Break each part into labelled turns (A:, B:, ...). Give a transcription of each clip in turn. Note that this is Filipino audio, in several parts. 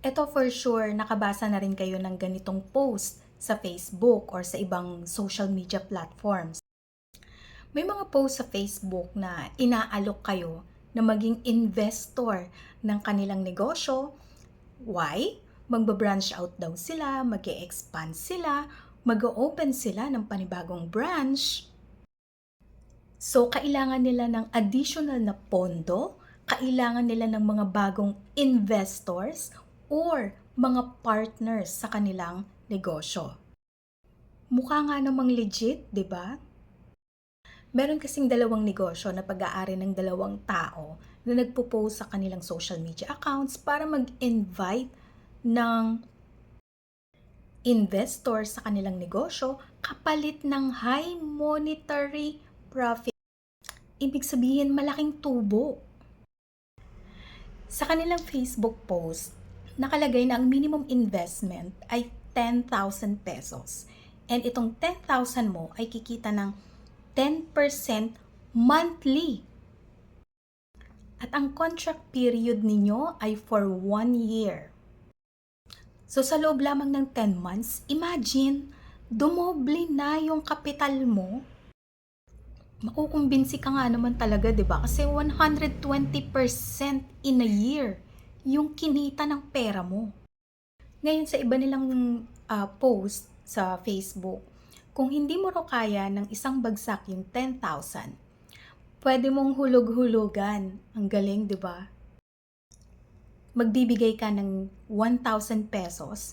A: Eto for sure, nakabasa na rin kayo ng ganitong post sa Facebook or sa ibang social media platforms. May mga post sa Facebook na inaalok kayo na maging investor ng kanilang negosyo. Why? Magba-branch out daw sila, mag-e-expand sila, mag-open sila ng panibagong branch. So, kailangan nila ng additional na pondo, kailangan nila ng mga bagong investors or mga partners sa kanilang negosyo. Mukha nga namang legit, di ba? Meron kasing dalawang negosyo na pag-aari ng dalawang tao na nagpo-post sa kanilang social media accounts para mag-invite ng investor sa kanilang negosyo kapalit ng high monetary profit. Ibig sabihin, malaking tubo. Sa kanilang Facebook post, nakalagay na ang minimum investment ay 10,000 pesos. And itong 10,000 mo ay kikita ng 10% monthly. At ang contract period ninyo ay for 1 year. So sa loob lamang ng 10 months, imagine, dumoble na yung kapital mo. Makukumbinsi ka nga naman talaga, 'di ba? Kasi 120% in a year yung kinita ng pera mo. Ngayon sa iba nilang post sa Facebook, kung hindi mo raw kaya ng isang bagsak yung 10,000, pwede mong hulog-hulugan. Ang galing, 'di ba? Magbibigay ka ng 1,000 pesos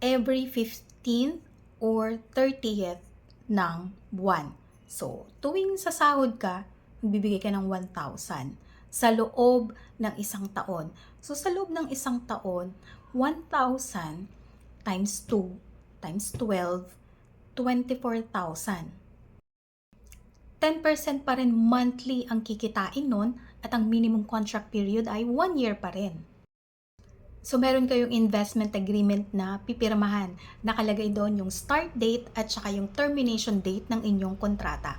A: every 15th or 30th ng buwan. So, tuwing sasahod ka, magbibigay ka ng 1,000 sa loob ng isang taon. So, sa loob ng isang taon, 1,000 times 2 times 12, 24,000. 10% pa rin monthly ang kikitain nun at ang minimum contract period ay 1 year pa rin. So, meron kayong investment agreement na pipirmahan. Nakalagay doon yung start date at saka yung termination date ng inyong kontrata.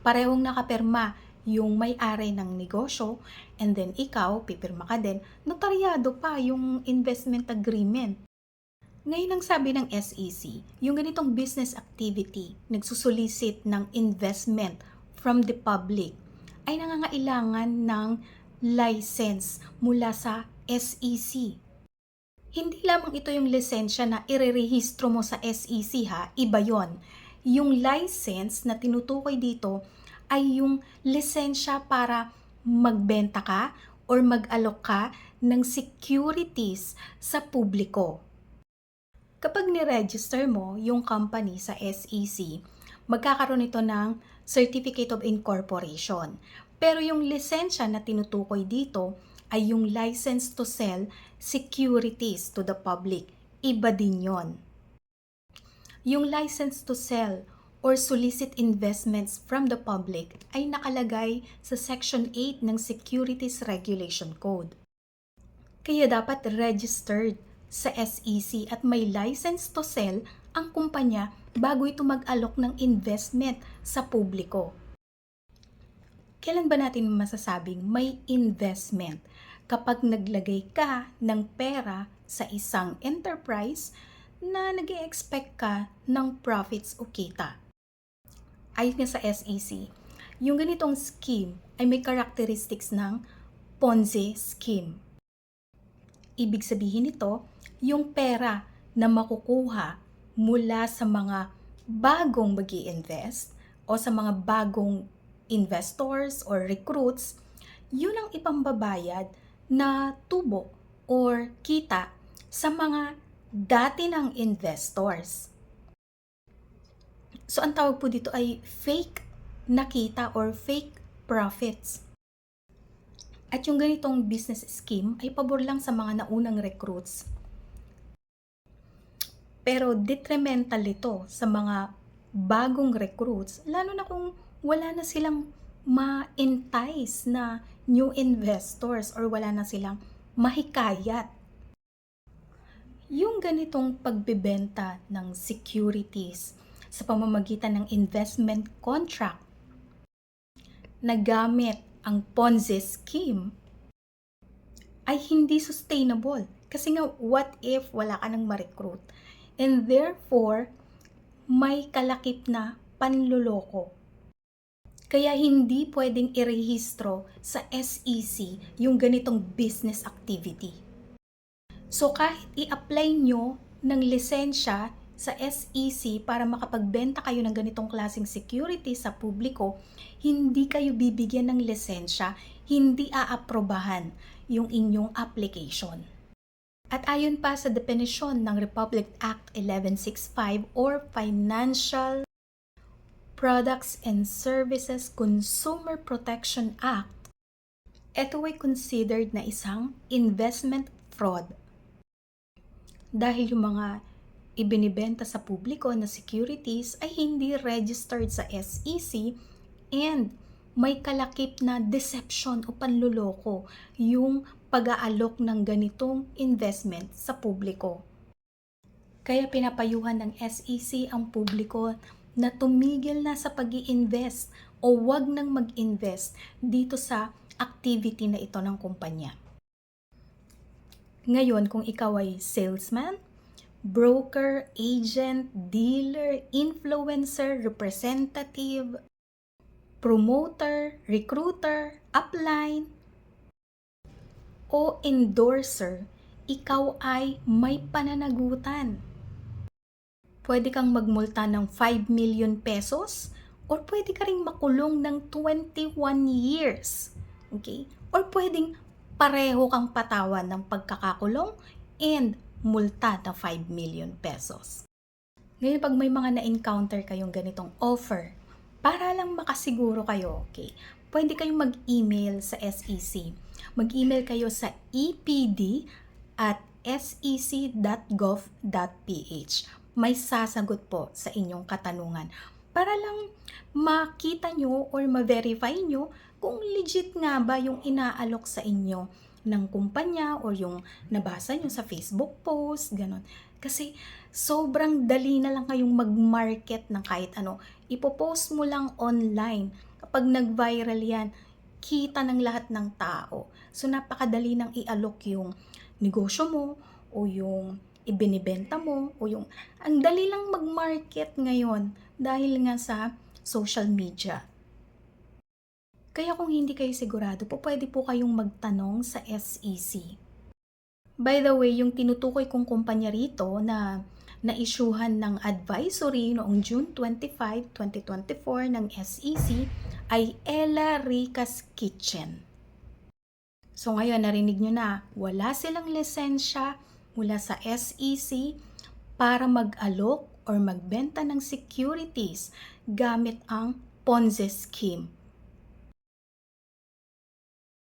A: Parehong nakapirma yung may-ari ng negosyo and then ikaw, pipirma ka din, notaryado pa yung investment agreement. Ngayon ang sabi ng SEC, yung ganitong business activity, nagsusolicit ng investment from the public, ay nangangailangan ng license mula sa SEC. Hindi lamang ito yung lisensya na irerehistro mo sa SEC ha, iba yon. Yung license na tinutukoy dito ay yung lisensya para magbenta ka or mag-alok ka ng securities sa publiko. Kapag ni-register mo yung company sa SEC, magkakaroon ito ng Certificate of Incorporation. Pero yung lisensya na tinutukoy dito ay yung license to sell securities to the public. Iba din yon. Yung license to sell or solicit investments from the public ay nakalagay sa Section 8 ng Securities Regulation Code. Kaya dapat registered sa SEC at may license to sell ang kumpanya bago ito mag-alok ng investment sa publiko. Kailan ba natin masasabing may investment? Kapag naglagay ka ng pera sa isang enterprise na nag-e-expect ka ng profits o kita. Ayon nga sa SEC, yung ganitong scheme ay may characteristics ng Ponzi scheme. Ibig sabihin nito, yung pera na makukuha mula sa mga bagong mag-i-invest o sa mga bagong investors or recruits, yun ang ipambabayad na tubo or kita sa mga dati ng investors. So, ang tawag po dito ay fake na kita or fake profits. At yung ganitong business scheme ay pabor lang sa mga naunang recruits. Pero detrimental ito sa mga bagong recruits, lalo na kung wala na silang ma-entice na new investors or wala na silang mahikayat. Yung ganitong pagbebenta ng securities sa pamamagitan ng investment contract na gamit ang Ponzi scheme ay hindi sustainable. Kasi nga, what if wala ka nang ma-recruit? And therefore, may kalakip na panloloko. Kaya hindi pwedeng irehistro sa SEC yung ganitong business activity. So kahit i-apply nyo ng lisensya sa SEC para makapagbenta kayo ng ganitong klaseng security sa publiko, hindi kayo bibigyan ng lisensya, hindi aaprobahan yung inyong application. At ayon pa sa definisyon ng Republic Act 1165 or Financial Products and Services Consumer Protection Act, ito ay considered na isang investment fraud. Dahil yung mga ibinibenta sa publiko na securities ay hindi registered sa SEC and may kalakip na deception o panluloko yung pag-aalok ng ganitong investment sa publiko. Kaya pinapayuhan ng SEC ang publiko na tumigil na sa pag-i-invest o wag nang mag-invest dito sa activity na ito ng kumpanya. Ngayon, kung ikaw ay salesman, broker, agent, dealer, influencer, representative, promoter, recruiter, upline, o endorser, ikaw ay may pananagutan. Pwede kang magmulta ng 5 million pesos or pwede ka ring makulong ng 21 years. Okay? Or pwedeng pareho kang patawan ng pagkakakulong and multa na 5 million pesos. Ngayon, pag may mga na-encounter kayong ganitong offer, para lang makasiguro kayo, okay, pwede kayong mag-email sa SEC. Mag-email kayo sa epd@sec.gov.ph. May sasagot po sa inyong katanungan para lang makita nyo or ma-verify nyo kung legit nga ba yung inaalok sa inyo ng kumpanya or yung nabasa nyo sa Facebook post, ganon. Kasi sobrang dali na lang kayong mag-market ng kahit ano. Ipopost mo lang online. Kapag nag-viral yan, kita ng lahat ng tao. So napakadali nang i-alok yung negosyo mo o yung ibinibenta mo o yung ang dali lang mag-market ngayon dahil nga sa social media. Kaya kung hindi kayo sigurado po, pwede po kayong magtanong sa SEC. By the way, yung tinutukoy kong kumpanya rito na na-issuehan ng advisory noong June 25, 2024 ng SEC ay Ella Rica's Kitchen. So ngayon, narinig nyo na, wala silang lisensya mula sa SEC para mag-alok or magbenta ng securities gamit ang Ponzi scheme